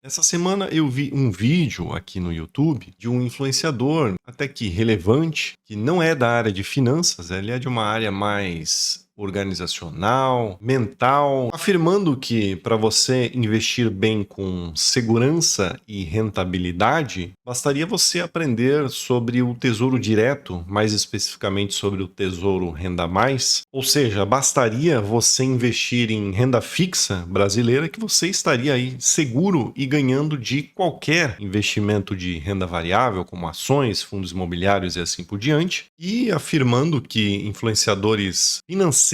Essa semana eu vi um vídeo aqui no YouTube de um influenciador até que relevante, que não é da área de finanças, ele é de uma área mais organizacional, mental, afirmando que para você investir bem com segurança e rentabilidade, bastaria você aprender sobre o Tesouro Direto, mais especificamente sobre o Tesouro Renda Mais, ou seja, bastaria você investir em renda fixa brasileira que você estaria aí seguro e ganhando de qualquer investimento de renda variável, como ações, fundos imobiliários e assim por diante, e afirmando que influenciadores financeiros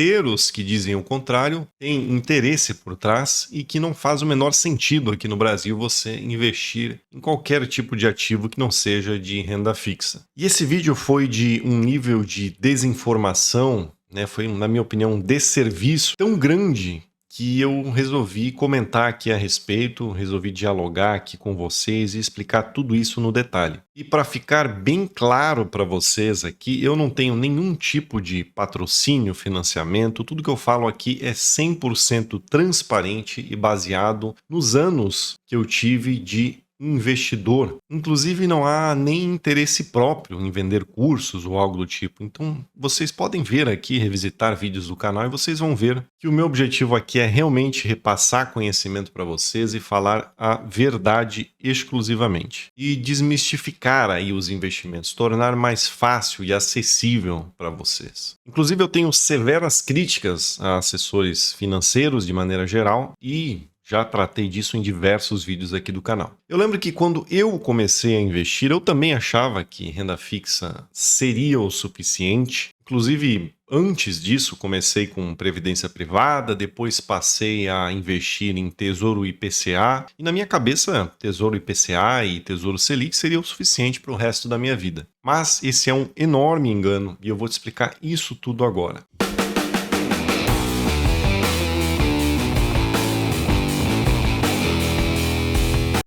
que dizem o contrário têm interesse por trás e que não faz o menor sentido aqui no Brasil você investir em qualquer tipo de ativo que não seja de renda fixa. E esse vídeo foi de um nível de desinformação, né, foi, na minha opinião, um desserviço tão grande que eu resolvi comentar aqui a respeito, resolvi dialogar aqui com vocês e explicar tudo isso no detalhe. E para ficar bem claro para vocês aqui, eu não tenho nenhum tipo de patrocínio, financiamento, tudo que eu falo aqui é 100% transparente e baseado nos anos que eu tive de investidor. Inclusive, não há nem interesse próprio em vender cursos ou algo do tipo. Então, vocês podem ver aqui, revisitar vídeos do canal e vocês vão ver que o meu objetivo aqui é realmente repassar conhecimento para vocês e falar a verdade exclusivamente. E desmistificar aí os investimentos, tornar mais fácil e acessível para vocês. Inclusive, eu tenho severas críticas a assessores financeiros de maneira geral e já tratei disso em diversos vídeos aqui do canal. Eu lembro que quando eu comecei a investir, eu também achava que renda fixa seria o suficiente. Inclusive, antes disso, comecei com previdência privada, depois passei a investir em Tesouro IPCA, e na minha cabeça, Tesouro IPCA e Tesouro Selic seria o suficiente para o resto da minha vida. Mas esse é um enorme engano, e eu vou te explicar isso tudo agora.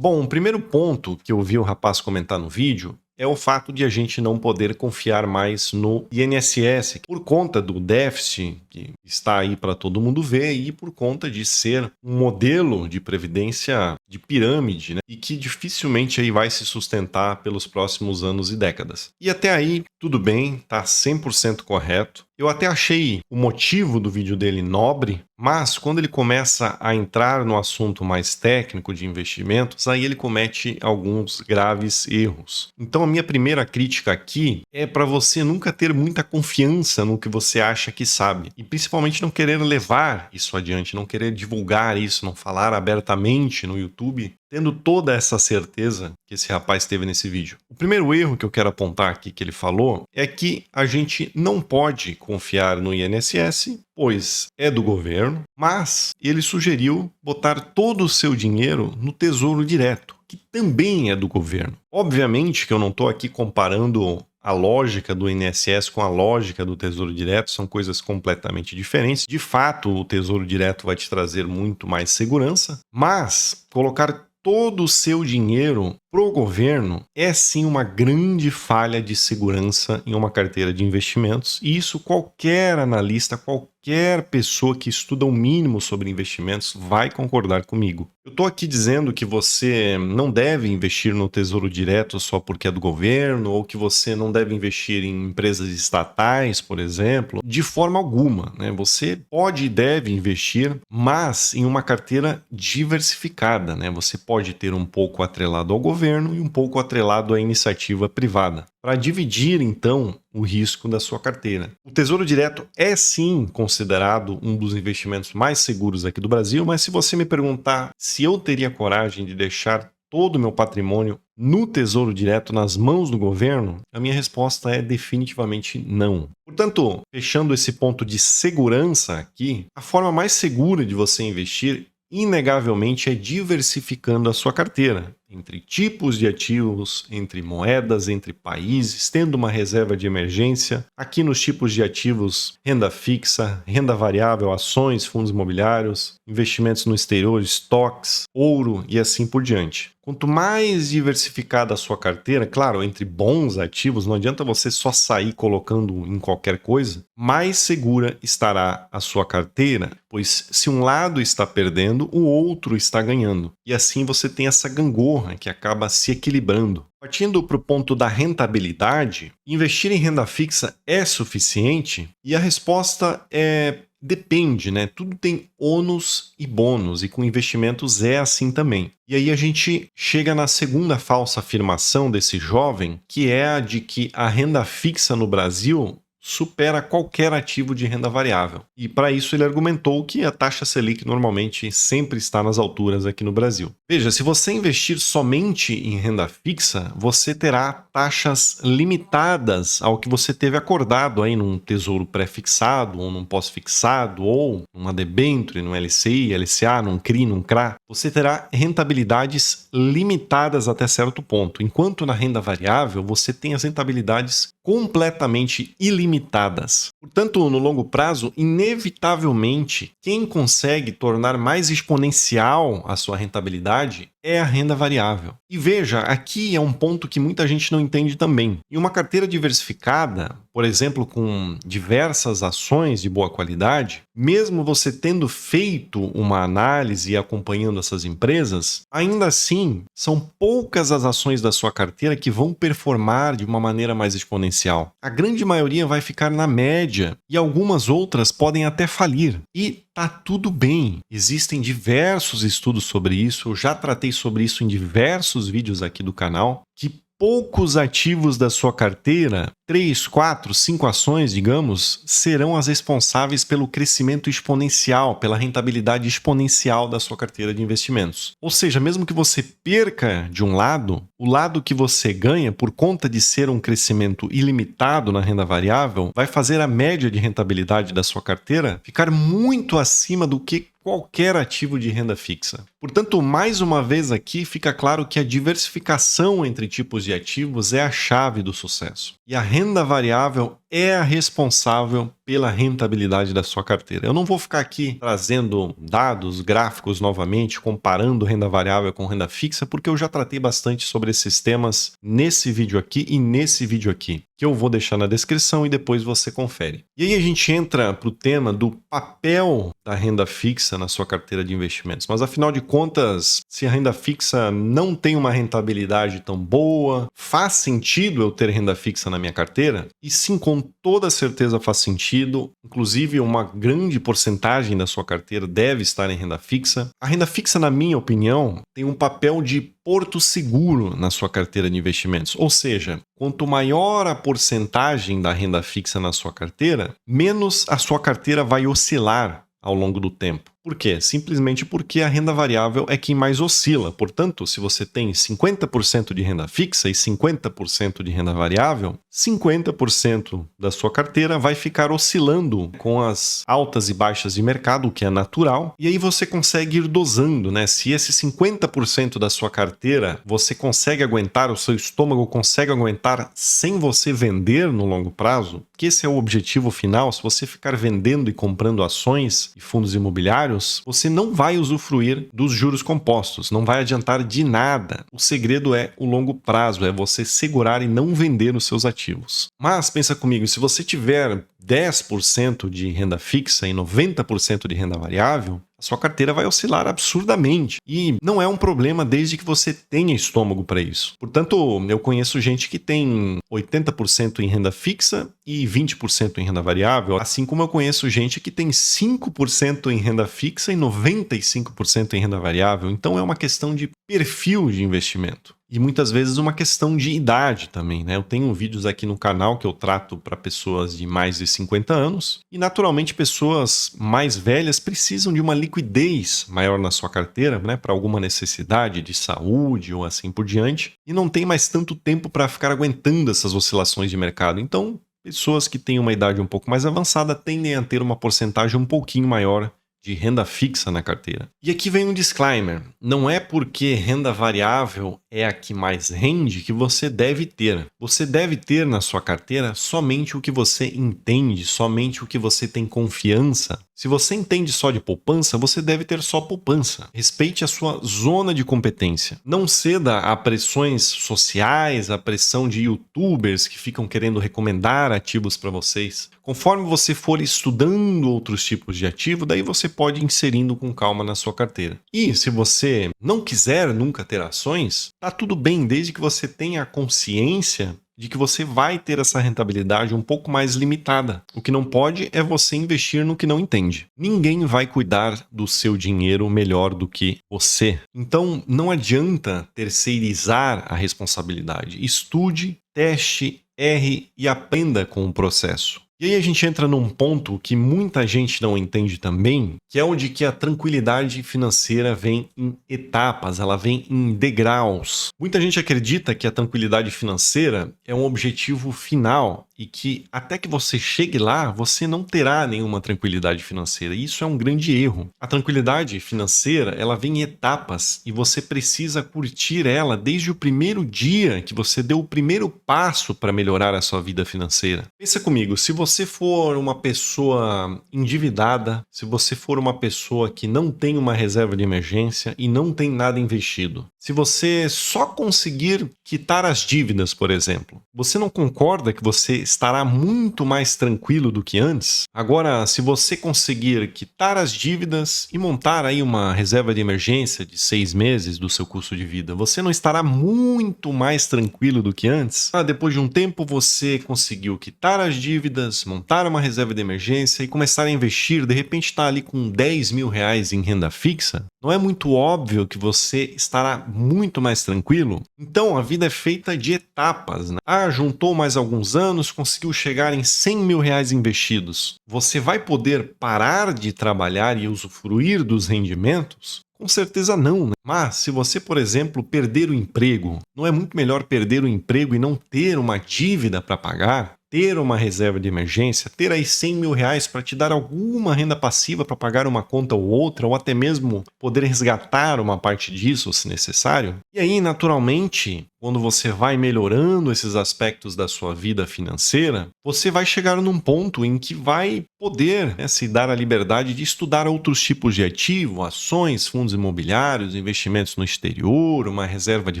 Bom, o primeiro ponto que eu vi o rapaz comentar no vídeo é o fato de a gente não poder confiar mais no INSS por conta do déficit que está aí para todo mundo ver e por conta de ser um modelo de previdência de pirâmide, né? E que dificilmente aí vai se sustentar pelos próximos anos e décadas. E até aí, tudo bem, tá 100% correto. Eu até achei o motivo do vídeo dele nobre, mas quando ele começa a entrar no assunto mais técnico de investimentos, aí ele comete alguns graves erros. Então a minha primeira crítica aqui é para você nunca ter muita confiança no que você acha que sabe. E principalmente não querer levar isso adiante, não querer divulgar isso, não falar abertamente no YouTube, tendo toda essa certeza que esse rapaz teve nesse vídeo. O primeiro erro que eu quero apontar aqui que ele falou é que a gente não pode confiar no INSS, pois é do governo, mas ele sugeriu botar todo o seu dinheiro no Tesouro Direto, que também é do governo. Obviamente que eu não estou aqui comparando a lógica do INSS com a lógica do Tesouro Direto, são coisas completamente diferentes. De fato, o Tesouro Direto vai te trazer muito mais segurança, mas colocar todo o seu dinheiro pro governo é sim uma grande falha de segurança em uma carteira de investimentos, e isso qualquer analista, qualquer pessoa que estuda o mínimo sobre investimentos vai concordar comigo. Eu estou aqui dizendo que você não deve investir no Tesouro Direto só porque é do governo, ou que você não deve investir em empresas estatais, por exemplo, de forma alguma, né? Você pode e deve investir, mas em uma carteira diversificada, né? Você pode ter um pouco atrelado ao governo e um pouco atrelado à iniciativa privada, para dividir então o risco da sua carteira. O Tesouro Direto é sim considerado um dos investimentos mais seguros aqui do Brasil, mas se você me perguntar se eu teria coragem de deixar todo o meu patrimônio no Tesouro Direto nas mãos do governo, a minha resposta é definitivamente não. Portanto, fechando esse ponto de segurança aqui, a forma mais segura de você investir inegavelmente é diversificando a sua carteira. entre tipos de ativos, entre moedas, entre países, tendo uma reserva de emergência. Aqui nos tipos de ativos, renda fixa, renda variável, ações, fundos imobiliários, investimentos no exterior, estoques, ouro e assim por diante. Quanto mais diversificada a sua carteira, claro, entre bons ativos, não adianta você só sair colocando em qualquer coisa, mais segura estará a sua carteira, pois se um lado está perdendo, o outro está ganhando. E assim você tem essa gangorra que acaba se equilibrando. Partindo para o ponto da rentabilidade, investir em renda fixa é suficiente? E a resposta é: depende, né? Tudo tem ônus e bônus, e com investimentos é assim também. E aí a gente chega na segunda falsa afirmação desse jovem, que é a de que a renda fixa no Brasil supera qualquer ativo de renda variável. E para isso ele argumentou que a taxa Selic normalmente sempre está nas alturas aqui no Brasil. Veja, se você investir somente em renda fixa, você terá taxas limitadas ao que você teve acordado aí num tesouro pré-fixado, ou num pós-fixado, ou numa debênture, num LCI, LCA, num CRI, num CRA. Você terá rentabilidades limitadas até certo ponto, enquanto na renda variável você tem as rentabilidades completamente ilimitadas. Portanto, no longo prazo, inevitavelmente, quem consegue tornar mais exponencial a sua rentabilidade é a renda variável. E veja, aqui é um ponto que muita gente não entende também. Em uma carteira diversificada, por exemplo, com diversas ações de boa qualidade, mesmo você tendo feito uma análise e acompanhando essas empresas, ainda assim, são poucas as ações da sua carteira que vão performar de uma maneira mais exponencial. A grande maioria vai ficar na média e algumas outras podem até falir. E tá tudo bem. Existem diversos estudos sobre isso, eu já tratei sobre isso em diversos vídeos aqui do canal, que poucos ativos da sua carteira, 3, 4, 5 ações, digamos, serão as responsáveis pelo crescimento exponencial, pela rentabilidade exponencial da sua carteira de investimentos. Ou seja, mesmo que você perca de um lado, o lado que você ganha, por conta de ser um crescimento ilimitado na renda variável, vai fazer a média de rentabilidade da sua carteira ficar muito acima do que qualquer ativo de renda fixa. Portanto, mais uma vez aqui fica claro que a diversificação entre tipos de ativos é a chave do sucesso. E a renda variável é a responsável pela rentabilidade da sua carteira. Eu não vou ficar aqui trazendo dados, gráficos novamente, comparando renda variável com renda fixa, porque eu já tratei bastante sobre esses temas nesse vídeo aqui e nesse vídeo aqui, que eu vou deixar na descrição e depois você confere. E aí a gente entra para o tema do papel da renda fixa na sua carteira de investimentos. Mas afinal de contas, se a renda fixa não tem uma rentabilidade tão boa, faz sentido eu ter renda fixa na minha carteira? E sim, com toda certeza faz sentido. Inclusive, uma grande porcentagem da sua carteira deve estar em renda fixa. A renda fixa, na minha opinião, tem um papel de porto seguro na sua carteira de investimentos. Ou seja, quanto maior a porcentagem da renda fixa na sua carteira, menos a sua carteira vai oscilar ao longo do tempo. Por quê? Simplesmente porque a renda variável é quem mais oscila. Portanto, se você tem 50% de renda fixa e 50% de renda variável, 50% da sua carteira vai ficar oscilando com as altas e baixas de mercado, o que é natural, e aí você consegue ir dosando, né? Se esse 50% da sua carteira você consegue aguentar, o seu estômago consegue aguentar sem você vender no longo prazo, que esse é o objetivo final. Se você ficar vendendo e comprando ações e fundos imobiliários, você não vai usufruir dos juros compostos, não vai adiantar de nada. O segredo é o longo prazo, é você segurar e não vender os seus ativos. Mas pensa comigo, se você tiver 10% de renda fixa e 90% de renda variável, a sua carteira vai oscilar absurdamente. E não é um problema desde que você tenha estômago para isso. Portanto, eu conheço gente que tem 80% em renda fixa e 20% em renda variável, assim como eu conheço gente que tem 5% em renda fixa e 95% em renda variável. Então é uma questão de perfil de investimento. E muitas vezes uma questão de idade também, né? Eu tenho vídeos aqui no canal que eu trato para pessoas de mais de 50 anos e, naturalmente, pessoas mais velhas precisam de uma liquidez maior na sua carteira, né? Para alguma necessidade de saúde ou assim por diante, e não tem mais tanto tempo para ficar aguentando essas oscilações de mercado. Então, pessoas que têm uma idade um pouco mais avançada tendem a ter uma porcentagem um pouquinho maior de renda fixa na carteira. E aqui vem um disclaimer: não é porque renda variável é a que mais rende que você deve ter. Você deve ter na sua carteira somente o que você entende, somente o que você tem confiança. Se você entende só de poupança, você deve ter só poupança. Respeite a sua zona de competência. Não ceda a pressões sociais, a pressão de youtubers que ficam querendo recomendar ativos para vocês. Conforme você for estudando outros tipos de ativo, daí você pode ir inserindo com calma na sua carteira. E se você não quiser nunca ter ações, tá tudo bem, desde que você tenha a consciência de que você vai ter essa rentabilidade um pouco mais limitada. O que não pode é você investir no que não entende. Ninguém vai cuidar do seu dinheiro melhor do que você. Então, não adianta terceirizar a responsabilidade. Estude, teste, erre e aprenda com o processo. E aí a gente entra num ponto que muita gente não entende também, que é onde que a tranquilidade financeira vem em etapas, ela vem em degraus. Muita gente acredita que a tranquilidade financeira é um objetivo final e que até que você chegue lá, você não terá nenhuma tranquilidade financeira. E isso é um grande erro. A tranquilidade financeira, ela vem em etapas e você precisa curtir ela desde o primeiro dia que você deu o primeiro passo para melhorar a sua vida financeira. Pensa comigo, se você for uma pessoa endividada, se você for uma pessoa que não tem uma reserva de emergência e não tem nada investido, se você só conseguir quitar as dívidas, por exemplo, você não concorda que você estará muito mais tranquilo do que antes? Agora, se você conseguir quitar as dívidas e montar aí uma reserva de emergência de 6 meses do seu custo de vida, você não estará muito mais tranquilo do que antes? Depois de um tempo você conseguiu quitar as dívidas, montar uma reserva de emergência e começar a investir, de repente está ali com 10 mil reais em renda fixa, não é muito óbvio que você estará muito mais tranquilo? Então a vida é feita de etapas, né? Juntou mais alguns anos, conseguiu chegar em 100 mil reais investidos. Você vai poder parar de trabalhar e usufruir dos rendimentos? Com certeza não, né? Mas se você, por exemplo, perder o emprego, não é muito melhor perder o emprego e não ter uma dívida para pagar? Ter uma reserva de emergência, ter aí 100 mil reais para te dar alguma renda passiva para pagar uma conta ou outra, ou até mesmo poder resgatar uma parte disso se necessário. E aí, naturalmente, quando você vai melhorando esses aspectos da sua vida financeira, você vai chegar num ponto em que vai poder, né, se dar a liberdade de estudar outros tipos de ativo, ações, fundos imobiliários, investimentos no exterior, uma reserva de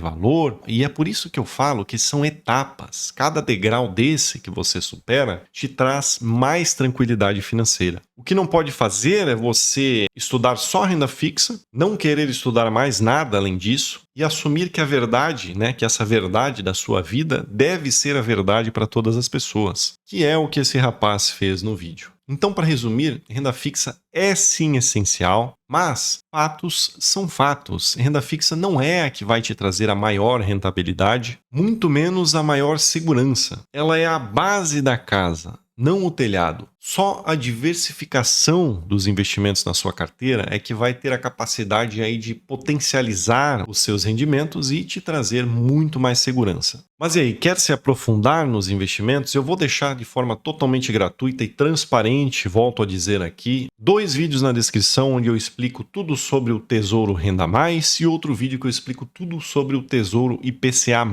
valor. E é por isso que eu falo que são etapas. Cada degrau desse que você supera te traz mais tranquilidade financeira. O que não pode fazer é você estudar só renda fixa, não querer estudar mais nada além disso e assumir que a verdade, né, que essa verdade da sua vida deve ser a verdade para todas as pessoas, que é o que esse rapaz fez no vídeo. Então, para resumir, renda fixa é sim essencial, mas fatos são fatos. Renda fixa não é a que vai te trazer a maior rentabilidade, muito menos a maior segurança. Ela é a base da casa, não o telhado. Só a diversificação dos investimentos na sua carteira é que vai ter a capacidade aí de potencializar os seus rendimentos e te trazer muito mais segurança. Mas e aí, quer se aprofundar nos investimentos? Eu vou deixar de forma totalmente gratuita e transparente, volto a dizer aqui, 2 vídeos na descrição onde eu explico tudo sobre o Tesouro Renda Mais e outro vídeo que eu explico tudo sobre o Tesouro IPCA+.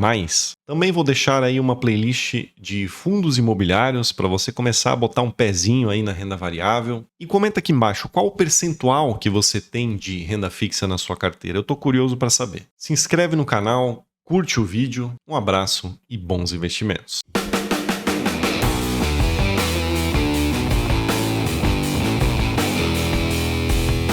Também vou deixar aí uma playlist de fundos imobiliários para você começar a botar um pezinho aí na renda variável. E comenta aqui embaixo qual o percentual que você tem de renda fixa na sua carteira. Eu estou curioso para saber. Se inscreve no canal, curte o vídeo, um abraço e bons investimentos.